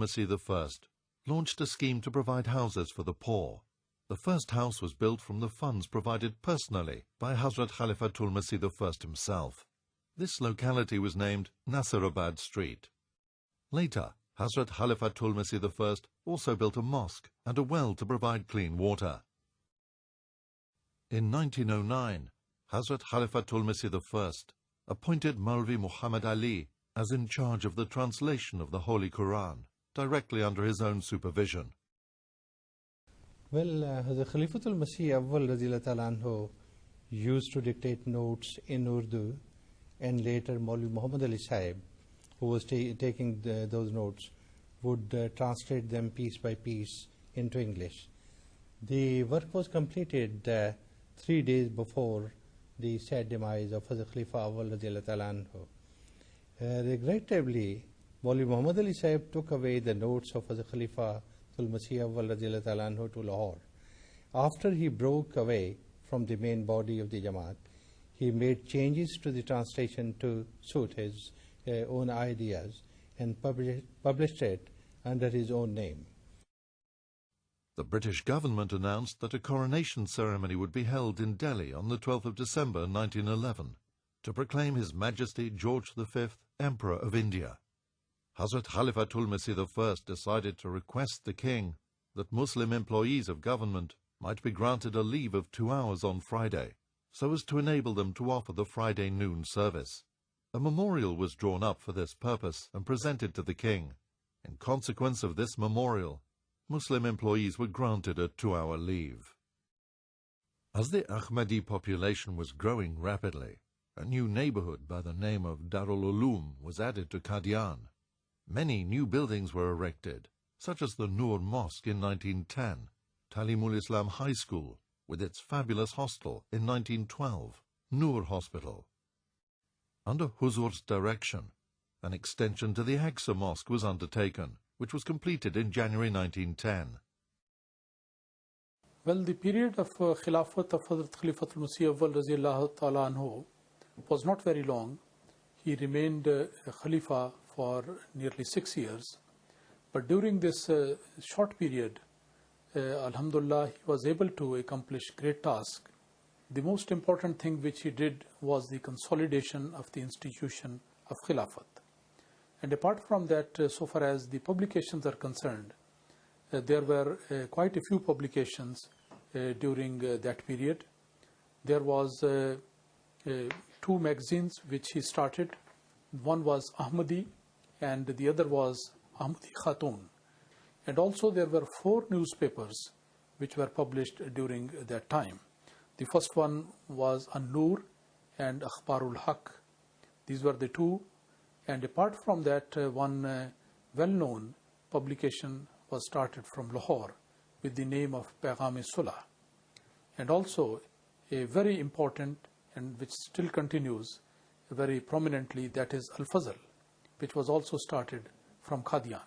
Masih I, launched a scheme to provide houses for the poor. The first house was built from the funds provided personally by Hazrat Khalifatul Masih I himself. This locality was named Nasirabad Street. Later, Hazrat Khalifatul Masih I also built a mosque and a well to provide clean water. In 1909, Hazrat Khalifatul Masih I appointed Maulvi Muhammad Ali as in charge of the translation of the Holy Quran, directly under his own supervision. Well, Hazrat Khalifatul Masih Awwal Radhiyallahu Ta'ala Anhu used to dictate notes in Urdu, and later Maulvi Muhammad Ali Sahib, who was taking those notes, would translate them piece by piece into English. The work was completed 3 days before the sad demise of Hazrat Khalifa Awwal Radhiyallahu Ta'ala Anhu. Regrettably, Maulvi Muhammad Ali Sahib took away the notes of Hazrat Khalifatul Masih Awwal Radhiyallahu Ta'ala Anhu to Lahore. After he broke away from the main body of the Jamaat, he made changes to the translation to suit his own ideas and published it under his own name. The British government announced that a coronation ceremony would be held in Delhi on the 12th of December 1911 to proclaim His Majesty George V, Emperor of India. Hazrat Khalifatul Masih I decided to request the king that Muslim employees of government might be granted a leave of 2 hours on Friday, so as to enable them to offer the Friday noon service. A memorial was drawn up for this purpose and presented to the king. In consequence of this memorial, Muslim employees were granted a 2-hour leave. As the Ahmadi population was growing rapidly, a new neighborhood by the name of Darul Uloom was added to Qadian. Many new buildings were erected, such as the Noor Mosque in 1910, Talimul Islam High School, with its fabulous hostel in 1912, Noor Hospital. Under Huzur's direction, an extension to the Aqsa Mosque was undertaken, which was completed in January 1910. Well, the period of Khilafat of Hazrat Khalifatul Masih Awwal Radhiyallahu Ta'ala Anhu was not very long. He remained Khalifa for nearly 6 years. But during this short period, Alhamdulillah, he was able to accomplish great tasks. The most important thing which he did was the consolidation of the institution of Khilafat. And apart from that, so far as the publications are concerned, there were quite a few publications during that period. There was 2 magazines which he started. One was Ahmadi and the other was Ahmadi Khatun. And also there were 4 newspapers which were published during that time. The first one was An-Noor and Akhbarul Haq. These were the 2. And apart from that, one well-known publication was started from Lahore with the name of Paygam-e-Sulah. And also a very important and which still continues very prominently, that is Al-Fazl, which was also started from Qadian.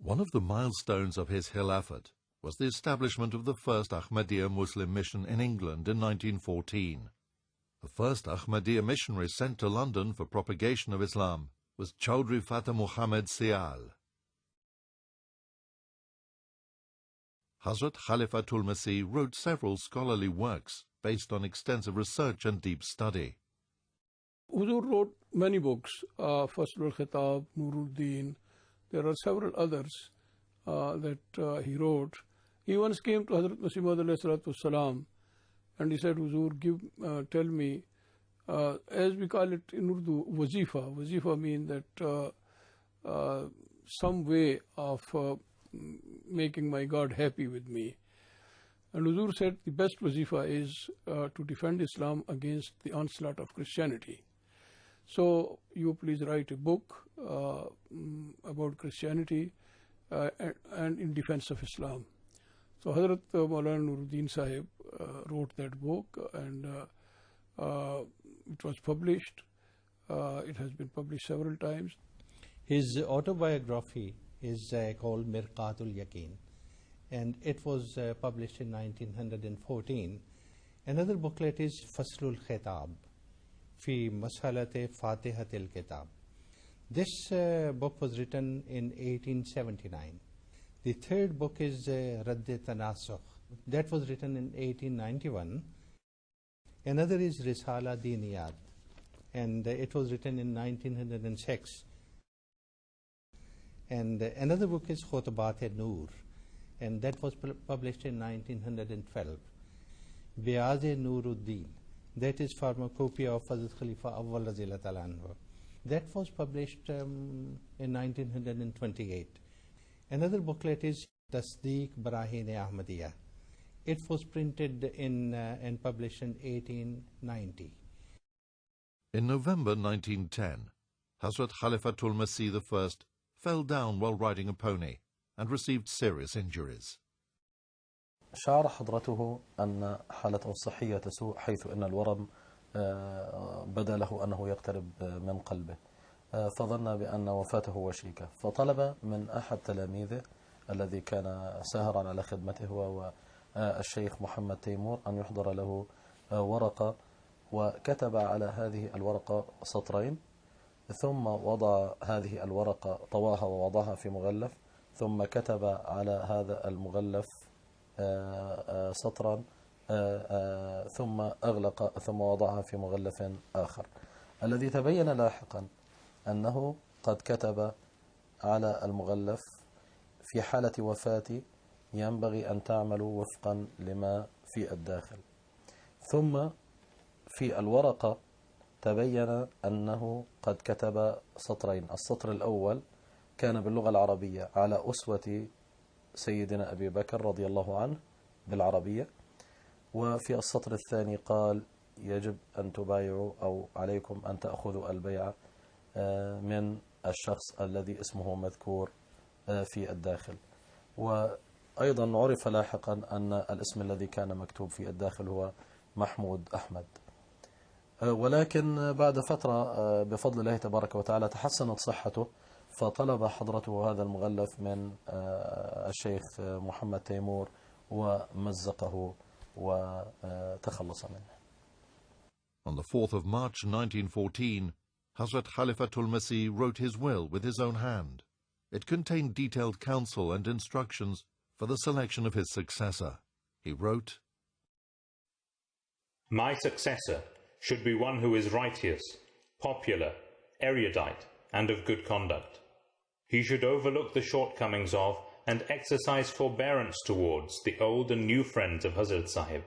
One of the milestones of his Khilafat was the establishment of the first Ahmadiyya Muslim mission in England in 1914. The first Ahmadiyya missionary sent to London for propagation of Islam was Chaudhry Fatah Muhammad Sial. Hazrat Khalifatul Masih wrote several scholarly works based on extensive research and deep study. Huzur wrote many books, Faslul Khitab, Nuruddin. There are several others that he wrote. He once came to Hazrat Masih Maud alayhi salatu wasalam and he said, Huzur, tell me, as we call it in Urdu, wazifa. Wazifa means that some way of making my God happy with me. And Huzur said the best wazifa is to defend Islam against the onslaught of Christianity. So you please write a book about Christianity and in defense of Islam. So Hazrat Maulana Nuruddin Sahib wrote that book and it was published. It has been published several times. His autobiography is called Mirqatul Yaqeen, and it was published in 1914. Another booklet is Faslul Khitab fi Masalate Fatihatil Kitab. This book was written in 1879. The third book is Radd Tanasukh. That was written in 1891. Another is Risala Diniyat, and it was written in 1906. And another book is Khutbat-e-Noor, and that was published in 1912. Beaz-e-Nuruddin, that is pharmacopoeia of Hazrat Khalifa Awwal Radhiyallahu Ta'ala Anhu. That was published in 1928. Another booklet is Tasdeeq Barahin-e Ahmadiyya. It was printed in and published in 1890. In November 1910, Hazrat Khalifatul Masih I fell down while riding a pony and received serious injuries. شعر حضرته أن حالته الصحية تسوء، حيث أن الورم بدا له أنه يقترب من قلبه، فظن بأن وفاته وشيكة، فطلب من أحد تلاميذه الذي كان ساهرا على خدمته هو الشيخ محمد تيمور أن يحضر له ورقة، وكتب على هذه الورقة سطرين، ثم وضع هذه الورقة، طواها ووضعها في مغلف، ثم كتب على هذا المغلف سطرا، ثم أغلق ثم وضعها في مغلف آخر، الذي تبين لاحقا أنه قد كتب على المغلف: في حالة وفاتي ينبغي أن تعملوا وفقا لما في الداخل. ثم في الورقة تبين أنه قد كتب سطرين، السطر الأول كان باللغة العربية على أسوة سيدنا أبي بكر رضي الله عنه بالعربية، وفي السطر الثاني قال: يجب أن تبايعوا أو عليكم أن تأخذوا البيعة من الشخص الذي اسمه مذكور في الداخل. وأيضا عرف لاحقا أن الاسم الذي كان مكتوب في الداخل هو محمود أحمد. ولكن بعد فترة بفضل الله تبارك وتعالى تحسنت صحته، فطلب حضرته هذا المغلف من الشيخ محمد تيمور ومزقه وتخلص منه. On the 4th of March 1914, Hazrat Khalifatul Masih wrote his will with his own hand. It contained detailed counsel and instructions for the selection of his successor. He wrote, "My successor should be one who is righteous, popular, erudite, and of good conduct. He should overlook the shortcomings of and exercise forbearance towards the old and new friends of Hazrat Sahib.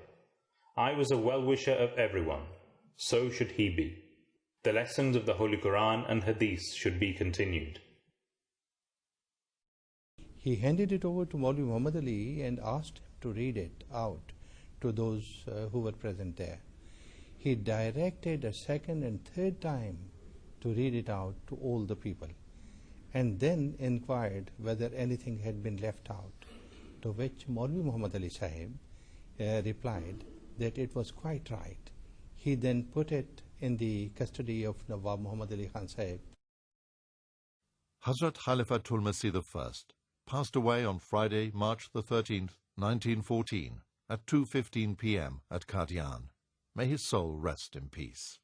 I was a well-wisher of everyone. So should he be. The lessons of the Holy Quran and Hadith should be continued." He handed it over to Maulvi Muhammad Ali and asked him to read it out to those who were present there. He directed a second and third time to read it out to all the people, and then inquired whether anything had been left out, to which Maulvi Muhammad Ali Sahib replied that it was quite right. He then put it in the custody of Nawab Muhammad Ali Khan Sahib. Hazrat Khalifatul Masih I passed away on Friday, March the 13th, 1914, at 2:15 p.m. at Qadian. May his soul rest in peace.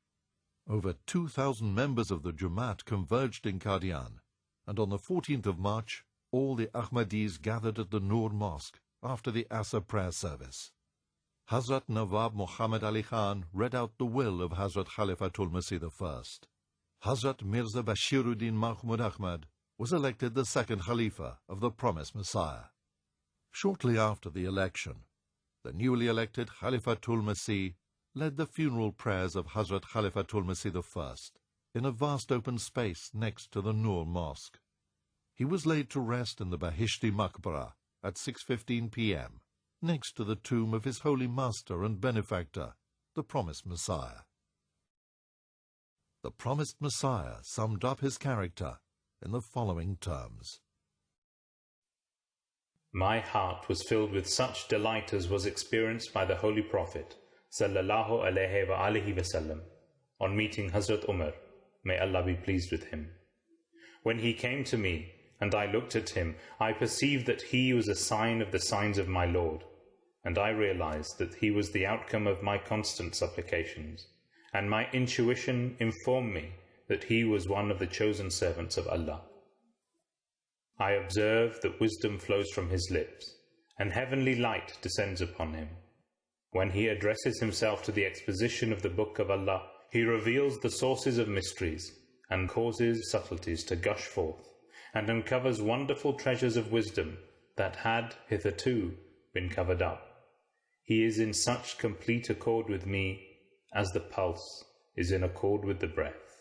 Over 2,000 members of the Jamaat converged in Qadian, and on the 14th of March, all the Ahmadis gathered at the Noor Mosque after the Asr prayer service. Hazrat Nawab Muhammad Ali Khan read out the will of Hazrat Khalifatul Masih I. Hazrat Mirza Bashiruddin Mahmud Ahmad was elected the second Khalifa of the promised Messiah. Shortly after the election, the newly elected Khalifatul Masih led the funeral prayers of Hazrat Khalifatul Masih I in a vast open space next to the Noor Mosque. He was laid to rest in the Bahishti Maqbara at 6:15 p.m. next to the tomb of his holy master and benefactor, the promised Messiah. The promised Messiah summed up his character in the following terms: "My heart was filled with such delight as was experienced by the Holy Prophet sallallahu alaihi wa alihi wasallam on meeting Hazrat Umar, may Allah be pleased with him. When he came to me and I looked at him, I perceived that he was a sign of the signs of my Lord, and I realized that he was the outcome of my constant supplications, and my intuition informed me that he was one of the chosen servants of Allah. I observe that wisdom flows from his lips, and heavenly light descends upon him. When he addresses himself to the exposition of the Book of Allah, he reveals the sources of mysteries, and causes subtleties to gush forth, and uncovers wonderful treasures of wisdom that had hitherto been covered up. He is in such complete accord with me as the pulse is in accord with the breath.